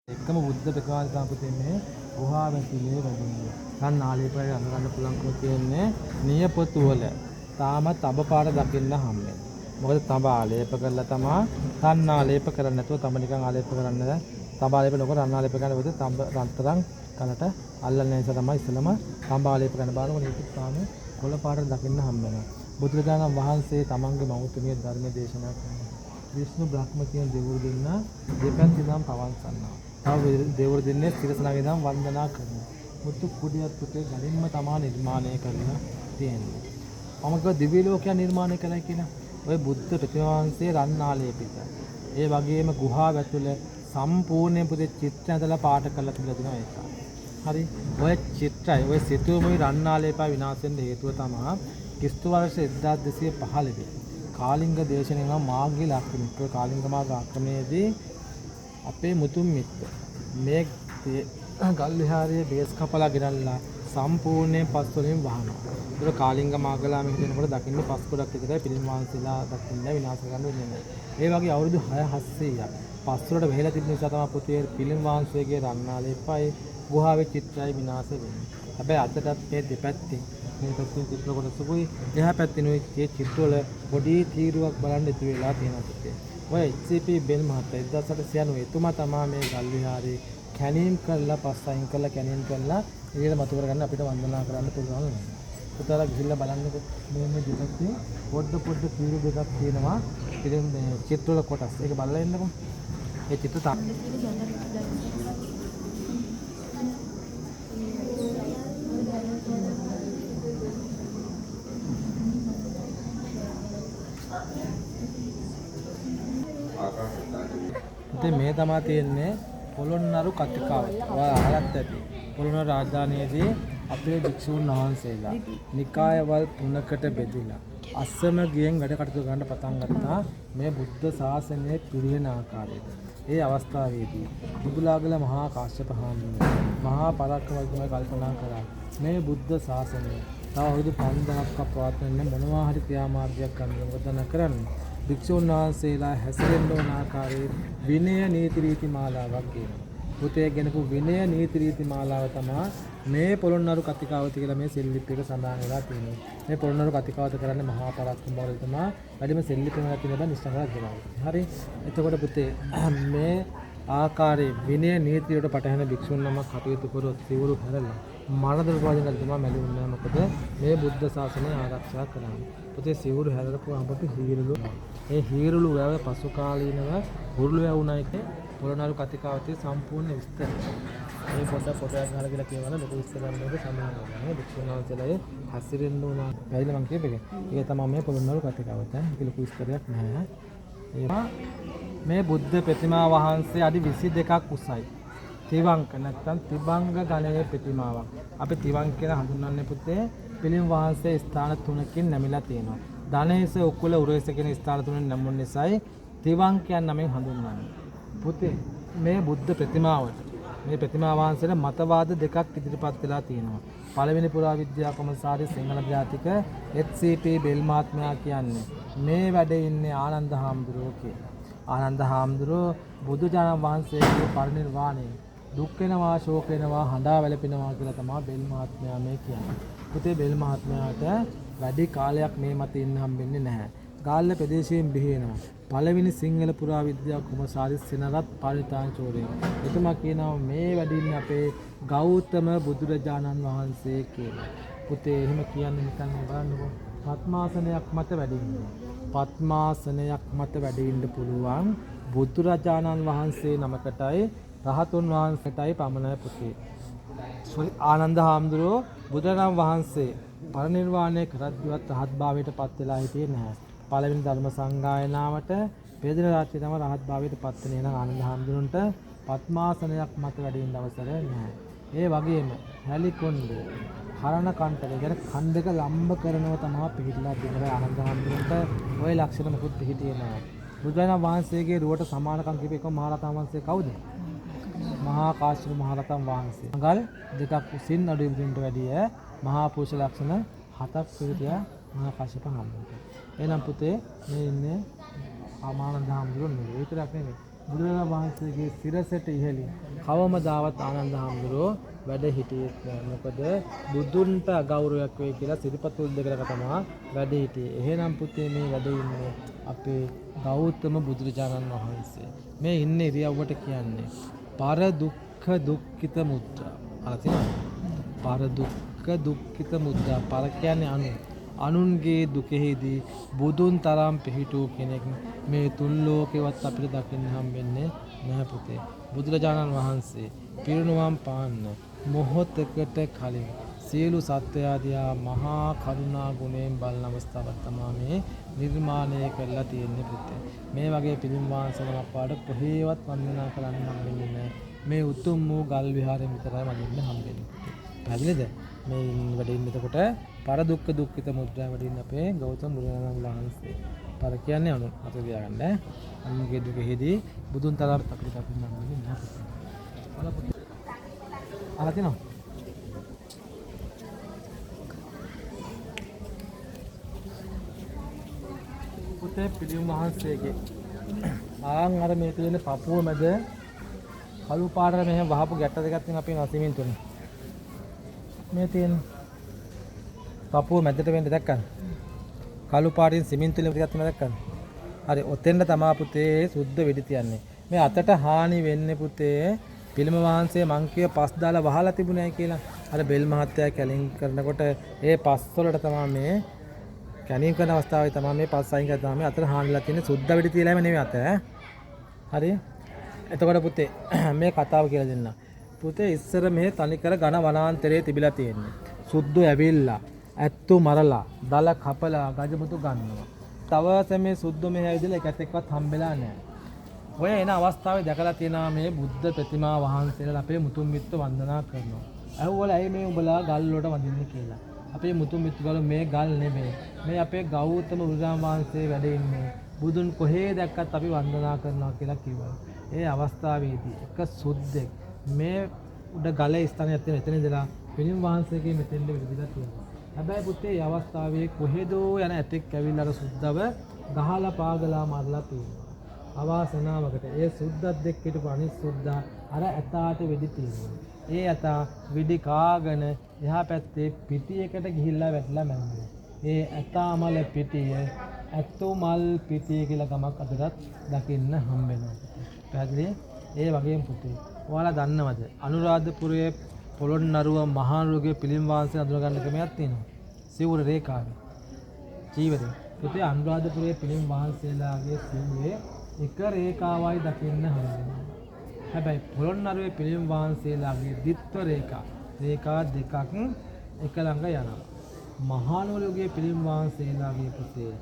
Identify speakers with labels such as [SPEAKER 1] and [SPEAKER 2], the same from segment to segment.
[SPEAKER 1] එකම බුද්ධ ප්‍රතිමාන සම්පතේ මේ ගුහාව ඇතුලේ වැඩින්නේ. ගන්න ආලේපය අඳගන්න පුළුවන්කම තියෙන්නේ නියපොතු වල. තාමත් තඹ පාට දකින්න හම්බෙන්නේ. මොකද තඹ ආලේප කරලා තමයි රන් ආලේප කරන්නේ නැතුව තඹ නිකන් ආලේප කරන්නේ. තඹ ආලේප නොකර රන් ආලේප කරන විදිහ තඹ රන්තරන් කනට අල්ලන්නේ නිසා තමයි ඉස්සලම තඹ ආලේප කරන බාරම නිකුත් තාම කොළ පාට දකින්න හම්බෙනවා. බුදුරජාණන් වහන්සේ තමන්ගේ මෞතුමිය ධර්ම දේශනා කරනවා. විෂ්ණු බ්‍රහ්ම කියන දෙවිවරු දෙන්න දෙපැත්තෙන් පවන්සන්නා. තව දෙවිවරු දෙන්නේ සිරසනාගේ නම් වන්දනා කරනවා. මුතු කුඩියත් පුතේ ගලින්ම තමා නිර්මාණය කරලා තියෙන්නේ. මමක දිව්‍ය ලෝකය නිර්මාණය කළයි කියලා. ඔය බුද්ධ ප්‍රතිමාංශයේ රන්නාලේපිත. ඒ වගේම ගුහාව ඇතුළේ සම්පූර්ණයෙන් පුතේ චිත්‍ර ඇඳලා පාට කරලා තිබිලා තියෙනවා ඒක. හරි. ඔය චිත්‍රය ඔය සිතුවමුයි රන්නාලේපා විනාශ වෙන්න හේතුව තමයි ක්‍රිස්තු වර්ෂ 1215 කාලිංග දේශනෙන් නම් මාර්ගී ලක්ෂණික කාලිංග මාර්ග ආක්‍රමණයේදී අපේ මුතුන් මිත්ත මේ ගල් විහාරයේ බේස් කපලා ගෙනල්ලා සම්පූර්ණයෙන් පස් වලින් වහනවා. ඒක කාලිංග මාර්ගලා මේ හිටිනකොට දකින්නේ පස් ගොඩක් විතරයි පිළිමාන්සිලා දකින්න විනාශ කරන්න වෙන්නේ නැහැ. ඒ වගේ අවුරුදු 6-700ක් පස් වලට වෙහෙලා තිබෙන නිසා තමයි පුතේ පිළිමාන්සයේ රන්නාලේපයි ගුහාවේ චිත්‍රය විනාශ වෙන්නේ. හැබැයි අදටත් මේ දෙපැත්තේ මේ පැත්තේ චිත්‍ර කොටසකුයි එහා පැත්තේ මේ චිත්‍රවල පොඩි තීරුවක් බලන්න ඉතුරු වෙලා තියෙනවා පුතේ. ඔය HCP බෙල් මහත්තයා 1890 එතුමා තමයි මේ ගල් විහාරේ කැණීම් කරලා පස් අයින් කරලා කැණීම් කරලා එළියට මතු කරගන්න අපිට වන්දනා කරන්න පුළුවන් වෙනවා. පුතාලා ගිහිල්ලා බලන්නකො මේ දෙපැත්තේ පොඩ තීරු දෙකක් තියෙනවා. ඉතින් මේ චිත්‍රවල කොටස්. ඒක බලලා ඉන්නකො. ඒ චිත්‍ර මේ තමයි තියෙන්නේ පොළොන්නරු කතිකාවත. ඔයාලා අහලත් ඇති. පොළොන්නරු රාජධානියේදී අපේ භික්ෂුන් වහන්සේලා නිකායවල් 3කට බෙදලා අස්සම ගියෙන් වැඩ කටයුතු කරන්න පටන් ගත්තා මේ බුද්ධ ශාසනයේ පිරිහෙන ආකාරයට. ඒ අවස්ථාවේදී බුදුලාගල මහා කාශ්‍යප හාමුදුරුවෝ මහා පරාක්‍රමතුමා කල්පනා කරා මේ බුද්ධ ශාසනය තව අවුරුදු 5000ක් පවත්වන්න මොනවා හරි ක්‍රියාමාර්ගයක් ගන්න කරන්නේ. භික්ෂුන් වහන්සේලා හැසිරෙන්න ඕන ආකාරයේ විනය නීති රීති මාලාවක් කියනවා. පුතේ ගෙනපු විනය නීති රීති මාලාව තමයි මේ පොළොන්නරු කතිකාවත කියලා මේ සෙල්ලිප් එක සඳහන් වෙලා තියෙනවා. මේ පොළොන්නරු කතිකාවත කරන්නේ මහා පරාක්‍රම බව තමයි වැඩිම සෙල්ලිප් එකක් තියෙන බව නිශ්චය කරලා. හරි. එතකොට පුතේ මේ ආකාරයේ විනය නීති වලට පටහැන භික්ෂුන් නමක් කටයුතු කරොත් සිවුරු හැරලා මරණ ප්‍රවාදන තමයි මැලුන්නේ. මොකද මේ බුද්ධ ශාසනය ආරක්ෂා කරන්නේ. පුතේ සිවුරු හැරලා අපට හීරුළු ඒ හීරුළු වැව පසු කාලීනව හුරුළු වැවුණා එකේ පොළොන්නරු කතිකාවතේ සම්පූර්ණ විස්තර. මේ පොතක් ගහලා කියලා කියවන ලොකු විස්තරයක් නේද සමානව. මේ භික්ෂුන් වහන්සේලා හැසිරෙන්න උන බැරිද මං කියපේක. ඒක තමයි මේ පොළොන්නරු කතිකාවත. ඒක ලොකු විස්තරයක් නෑ. මේ බුද්ධ ප්‍රතිමා වහන්සේ අඩි 22ක් උසයි. තිවංක නැත්නම් තිබංග ගණයේ ප්‍රතිමාවක්. අපි තිවංක කියලා හඳුන්වන්නේ පුතේ පිළිම වහන්සේ ස්ථාන 3කින් නැමිලා තියෙනවා. ධනේස උකුල උරේස කියන ස්ථාන 3න් නැමුණු නිසායි තිවංකයන් නමින් හඳුන්වන්නේ. පුතේ මේ බුද්ධ ප්‍රතිමාවට මේ ප්‍රතිමා වහන්සේලා මතවාද දෙකක් ඉදිරිපත් වෙලා තියෙනවා. පළවෙනි පුරාවිද්‍යා කොමසාරිස් සිංහල ජාතික HCP බෙල් මහත්මයා කියන්නේ මේ වැඩේ ඉන්නේ ආනන්ද හාමුදුරුවෝ කියලා. ආනන්ද හාමුදුරුවෝ බුදුජානක වහන්සේගේ පරිනිර්වාණය දුක් වෙනවා ශෝක වෙනවා හඬා වැළපෙනවා කියලා තමයි බෙල් මහත්මයා මේ කියන්නේ. පුතේ බෙල් මහත්මයාට වැඩි කාලයක් මේ මත ඉන්න හම්බෙන්නේ නැහැ. ගාල්ල ප්‍රදේශයෙන් බිහිවෙනවා. පළවෙනි සිංහල පුරාවිද්‍යා කොමසාරිස් සෙනරත් පාරිතාංචෝරේ. එතුමා කියනවා මේ වැඩින්නේ අපේ ගෞතම බුදුරජාණන් වහන්සේ කියලා. පුතේ එහෙම කියන්නේ නිකන් බලන්නකො. පద్මාසනයක් මත වැඩි ඉන්නවා. පద్මාසනයක් මත වැඩි ඉන්න පුළුවන් බුදුරජාණන් වහන්සේ නමකටයි රහතුන් වහන්සේටයි පමණයි පුතේ. ආනන්ද හාමුදුරුවෝ බුදුරජාණන් වහන්සේ පරිනිර්වාණය කරද්දිවත් රහත් භාවයට පත් වෙලා හිටියේ නැහැ. පළවෙනි ධර්ම සංගායනාවට වේදන රාත්‍රියේ තම රහත් භාවයට පත් වෙන එන ආනන්ද හාමුදුරන්ට පద్මාසනයක් මත වැඩි ඉන්න අවසර නැහැ. ඒ වගේම හැලිකොණ්ඩ හරණ කණ්ඩක කියන කණ්ඩක ලම්බ කරනව තමයි පිළිහිලා දෙනවා ආනන්ද හාමුදුරන්ට ওই ලක්ෂණ මොකුත් පිළිහිටියේ නැහැ. බුදුරජාණන් වහන්සේගේ රුවට සමානකම් කිව්ව එකම මහරහතන් වහන්සේ කවුද? මහා කාශ්‍යප මහරහතන් වහන්සේ. අඟල් දෙකක් උසින් අඩු විදිහට වැඩිය මහා පුරුෂ ලක්ෂණ 7ක් පිළිතියා මහා කාශ්‍යප හාමුදුරුවෝ. එහෙනම් පුතේ මේ ඉන්නේ ආනන්ද හාමුදුරුවෝ නෙවෙයි. විතරක් නෙවෙයි. බුදුරජාණන් වහන්සේගේ සිරසට ඉහළින් කවමදාවත් ආනන්ද හාමුදුරුවෝ වැඩ හිටියේ නැහැ. මොකද බුදුන්ට අගෞරවයක් වෙයි කියලා සිරිපතුල් දෙකට තමයි වැඩ හිටියේ. එහෙනම් පුතේ මේ වැඩ ඉන්නේ අපේ ගෞතම බුදුරජාණන් වහන්සේ. මේ ඉන්න ඉරියව්වට කියන්නේ පර දුක්ඛ දුක්ඛිත මුද්‍රා. අර තියෙනවද? පර දුක්ඛ දුක්ඛිත මුද්‍රා. පර කියන්නේ අනුන්ගේ දුකෙහිදී බුදුන් තරම් පිහිටු කෙනෙක් මේ තුන් ලෝකෙවත් අපිට දකින්න හම්බෙන්නේ නැහැ පුතේ. බුදුරජාණන් වහන්සේ පිරිනුවම් පාන්න මොහොතකට කලින් සියලු සත්වයාදියා මහා කරුණා ගුණයෙන් බලන අවස්ථාවක් තමයි මේ නිර්මාණය කරලා තියෙන්නේ පුතේ. මේ වගේ පිළිම වාසනාවක් පාඩ කොහේවත් වන්දනා කරන්න හම්බෙන්නේ නැහැ. මේ උතුම් වූ ගල් විහාරයෙන් විතරයි වදින්න හම්බෙන්නේ. පැහැදිලිද? මේ වැඩින් එතකොට පර දුක්ඛ දුක්ඛිත මුද්‍රා වැඩින් අපේ ගෞතම බුදුරජාණන් වහන්සේ. පර කියන්නේ අනු අත තියාගන්න. අනුගේ දුකෙහිදී බුදුන් තරම් අපිට දකින්න හම්බෙන්නේ නැහැ. අහලා තියෙනවද? පුතේ පිළිම වහන්සේගේ අර මේ තියෙන පපුව මැද කළු පාටට මෙහෙම වහපු ගැට දෙකක් තියෙන අපේ නසිමින්තුනේ. මේ තියෙන පපුව මැදට වෙන්න දැක්කද? කළු පාටින් සිමින්තුලේ ටිකක් තියෙන දැක්කද? හරි ඔතෙන්ද තමයි පුතේ සුද්ධ වෙඩි තියන්නේ. මේ අතට හානි වෙන්නේ පුතේ පිළිම වහන්සේ මං කිය පස් දාලා වහලා තිබුණයි කියලා. අර බෙල් මහත්තයා කැලින් කරනකොට ඒ පස් වලට තමයි මේ කැනින් කරන අවස්ථාවේ තමයි මේ පස් අයින් කරලා තමයි අතට හානිලා තියෙන්නේ. සුද්ධ වෙඩි තියලාම නෙමෙයි අත. හරි. එතකොට පුතේ මේ කතාව කියලා දෙන්න. පුතේ ඉස්සර මේ තනිකර ඝන වනාන්තරයේ තිබිලා තියෙන්නේ. සුද්ධ ඇවිල්ලා ඇත්තු මරලා දල කපලා ගජමුතු ගන්නවා. තවස මේ සුද්ධ මෙහෙ ඇවිදලා එකත් එක්කවත් හම්බෙලා නැහැ. ඔය එන අවස්ථාවේ දැකලා තියෙනවා මේ බුද්ධ ප්‍රතිමා වහන්සේලා අපේ මුතුන් මිත්ත වන්දනා කරනවා. ඇහුවල ඇයි මේ උඹලා ගල් වලට වඳින්නේ කියලා. අපේ මුතුන් මිත්තුගල මේ ගල් නෙමෙයි. මේ අපේ ගෞතම බුදුරජාණන් වහන්සේ වැඩ ඉන්නේ. බුදුන් කොහේ දැක්කත් අපි වන්දනා කරනවා කියලා කිව්වා. ඒ අවස්ථාවේදී එක සුද්දෙක් මේ උඩ ගලේ ස්ථානයක් තියෙන එතන ඉඳලා පිළිම වහන්සේගේ මෙතෙන්ද විදිලා තියෙනවා. හැබැයි පුතේ මේ අවස්ථාවේ කොහෙදෝ යන ඇතෙක් ඇවිල්ලා අර සුද්දව ගහලා පාගලා මරලා තියෙනවා. අවාසනාවකට ඒ සුද්දත් එක්ක හිටපු අනිත් සුද්දා අර ඇතාට වෙඩි තියෙනවා. ඒ ඇතා වෙඩි කාගෙන එහා පැත්තේ පිටියකට ගිහිල්ලා වැටලා මැරුණා. ඒ ඇතාමල පිටිය ඇතු මල් පිටිය කියලා ගමක් අදටත් දකින්න හම්බ වෙනවා. පැහැදිලි? ඒ වගේම පුතේ ඔයාලා දන්නවද අනුරාධපුරයේ පොළොන්නරුව මහනුවරගේ පිළිම වහන්සේ අඳුර ගන්න ක්‍රමයක් තියෙනවා. සිවුර රේඛාවේ. ජීවිතේ පුතේ අනුරාධපුරයේ පිළිම වහන්සේලාගේ සිවුරේ එක රේඛාවයි දකින්න හම්බෙනවා. හැබැයි පොළොන්නරුවේ පිළිම වහන්සේලාගේ ද්විත්ව රේඛා දෙකක් එක ළඟ යනවා. මහනුවරගේ පිළිම වහන්සේලාගේ පුතේ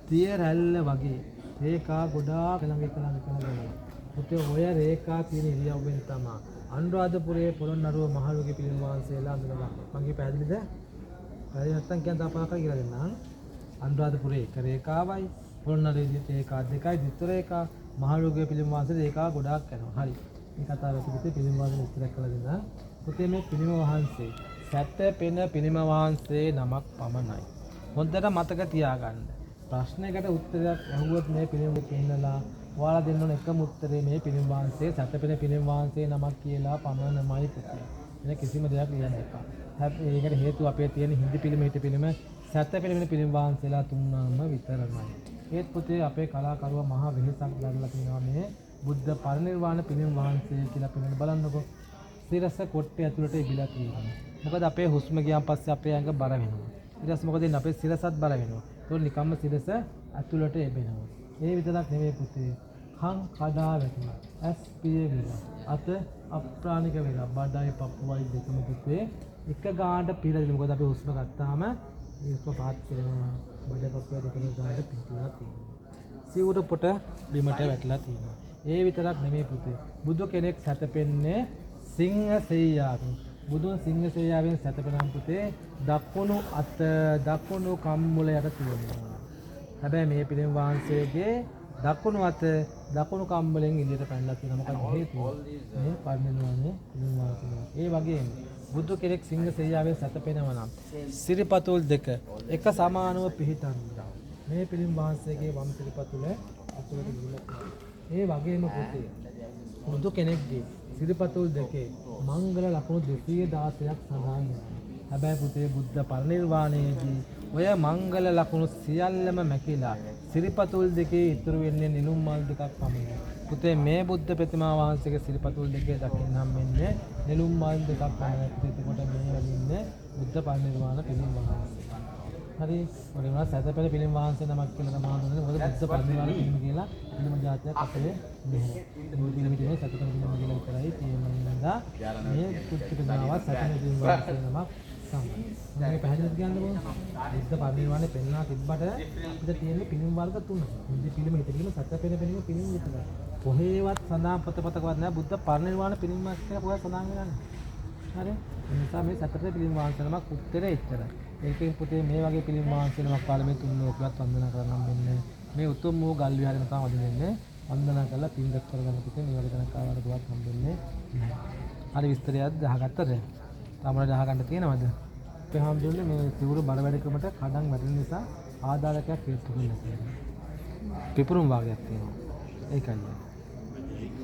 [SPEAKER 1] තිය රැල්ල වගේ රේඛා ගොඩාක් ළඟ යනවා. පුතේ ඔය රේඛා තියෙන ඉරියව්වෙන් තමයි අනුරාධපුරයේ පොළොන්නරුව මහනුවරගේ පිළිම වහන්සේලා අඳුරගන්න. මගේ පැහැදිලිද? පැහැදිලි නැත්නම් කියන්න අපහාක කියලා දෙන්නම්. අනුරාධපුරයේ එක රේඛාවයි පොළොන්නරුවේ රේඛා දෙකයි ද්විත්ව රේඛා මහනුවරගේ පිළිම වහන්සේ රේඛා ගොඩාක් යනවා. හරි. මේ කතාව පුතේ පිළිම වහන්සේ විස්තර කරලා දෙන්න. පුතේ මේ පිළිම වහන්සේ සැතපෙන පිළිම වහන්සේ නමක් පමණයි. හොඳට මතක තියාගන්න. ප්‍රශ්නයකට උත්තරයක් අහුවොත් මේ පිළිම දෙන්නලා ඔයාලා දෙන්න ඕන එකම උත්තරේ මේ පිළිම වහන්සේ සැතපෙන පිළිම වහන්සේ නමක් කියලා පමණමයි පුතේ. වෙන කිසිම දෙයක් ලියන්න එපා. හැබැයි ඒකට හේතුව අපේ තියෙන හින්දි පිළිම හිට පිළිම සැතපෙන පිළිම වහන්සේලා තුන්වම විතරමයි. ඒත් පුතේ අපේ කලාකරුවා මහා වෙහෙසක් දරලා තියෙනවා මේ බුද්ධ පරිනිර්වාණ පිළිම වහන්සේ කියලා පිළිම බලන්නකෝ. සිරස කොට්ටේ ඇතුළට ඉබිලා තියෙනවා. මොකද අපේ හුස්ම ගියාන් පස්සේ අපේ ඇඟ බර වෙනවා. ඊට පස්සේ මොකද වෙන්නේ අපේ සිරසත් බර වෙනවා. ඒක නිකම්ම සිරස ඇතුළට එබෙනවා. ඒ විතරක් නෙමෙයි පුතේ. කන් කඩා වැටෙනවා. ඇස් පිය වෙනවා. අත අප්‍රාණික වෙනවා. බඩයි පපුවයි දෙකම පුතේ එක ගානට පිරලා දෙනවා. මොකද අපි හුස්ම ගත්තාම හුස්ම පාත් කරනවා. බඩ පපුව දෙකම ගානට පිටලා තියෙනවා. සිවුර පොට බිමට වැටලා තියෙනවා. ඒ විතරක් නෙමෙයි පුතේ. බුදු කෙනෙක් සැතපෙන්නේ සිංහ සෙයියාවෙන්. බුදුන් සිංහ සෙයියාවෙන් සැතපෙනම් පුතේ දකුණු අත දකුණු කම්මුල යට තියෙනවා. හැබැයි මේ පිළිම වහන්සේගේ දකුණු අත දකුණු කම්බලෙන් එළියට පැනලා තියෙනවා. මොකද හේතුව? මේ පරිණිරවාණය පිළිම වහන්සේ. ඒ වගේම බුදු කෙනෙක් සිංහ සෙයියාවෙන් සැතපෙනවා නම් සිරිපතුල් දෙක එක සමානව පිහිටන්නවා. මේ පිළිම වහන්සේගේ වම් සිරිපතුල අතුලට ගිහිල්ලා. ඒ වගේම පුතේ බුදු කෙනෙක්ගේ සිරිපතුල් දෙකේ මංගල ලකුණු 216ක් සඳහන් වෙනවා. හැබැයි පුතේ බුද්ධ පරිනිර්වාණයේදී ඔය මංගල ලකුණු සියල්ලම මැකිලා සිරිපතුල් දෙකේ ඉතුරු වෙන්නේ නිලුම් මල් දෙකක් පමණයි. පුතේ මේ බුද්ධ ප්‍රතිමා වහන්සේගේ සිරිපතුල් දෙකේ දකින්න හම්බෙන්නේ නිලුම් මල් දෙකක් පමණයි. එතකොට මේ වෙන්නේ බුද්ධ පරිනිර්වාණ පිළිම වහන්සේ. හරි ඔය වුණා සතපෙළ පිළිම වහන්සේ නමක් කියලා තමයි හඳුන්වන්නේ. මොකද බුද්ධ පරිනිර්වාණ පිළිම කියලා පිළිම જાතියක් අපේ නැහැ. මේ පිළිම කියන්නේ සතපෙළ පිළිම කියලා විතරයි තියෙනවා. මේ බුද්ධ ප්‍රතිමාව සතපෙළ පිළිම වහන්සේ නමක් සම්බන්ධයි. මේ පැහැදිලිද කියන්න ඕන? බුද්ධ පරිනිර්වාණය පෙන්වා තිබ්බට අපිට තියෙන්නේ පිළිම වර්ග තුනක්. බුද්ධ පිළිම හිත පිළිම සතපෙළ පිළිම පිළිම විතරයි. කොහේවත් සඳහන් පොතපතකවත් නැහැ බුද්ධ පරිනිර්වාණ පිළිමක් කියලා කොහෙවත් සඳහන් වෙන්නේ නැහැ. හරි? ඒ නිසා මේ සතපෙළ පිළිම වහන්සේ නමක් උත්තරේ එච්චරයි. ඒකෙන් පුතේ මේ වගේ පිළිම වහන්සේ නමක් කාලේ මේ තුන් ලෝකවත් වන්දනා කරන්න හම්බෙන්නේ. මේ උතුම් වූ ගල් විහාරෙම තමයි වදින්නේ. වන්දනා කරලා පින් දෙක් කරගන්න පුතේ මේ වගේ තැනක ආවට දුවක් හම්බෙන්නේ නැහැ. හරි විස්තරයක් දහගත්තද? තමර දහගන්න තියෙනවද? අපේ හම්බුනේ මේ සිවුරු බල වැඩකමට කඩන් වැටෙන නිසා ආදායකයක් හේතු වෙලා තියෙනවා. පිපුරුම් වාගයක් තියෙනවා. ඒකයි.